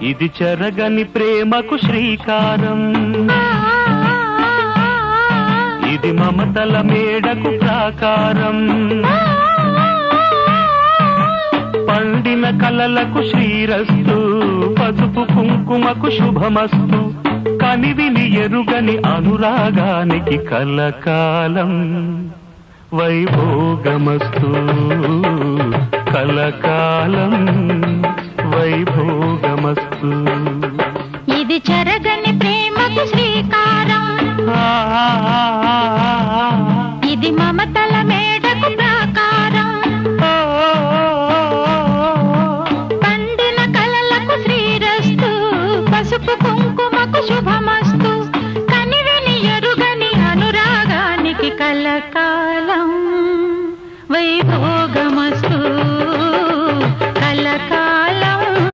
ఇది చెరగని ప్రేమకు శ్రీకారం, ఇది మమతల మేడకు ప్రాకారం, పండిన కలలకు శ్రీరస్తు, పసుపు కుంకుమకు శుభమస్తు, కనివిని ఎరుగని అనురాగానికి కలకాలం వైభోగమస్తు, కలకాలం వైభోగమస్తు. ఇది చెరగని ప్రేమకు శ్రీకారం, ఇది మమత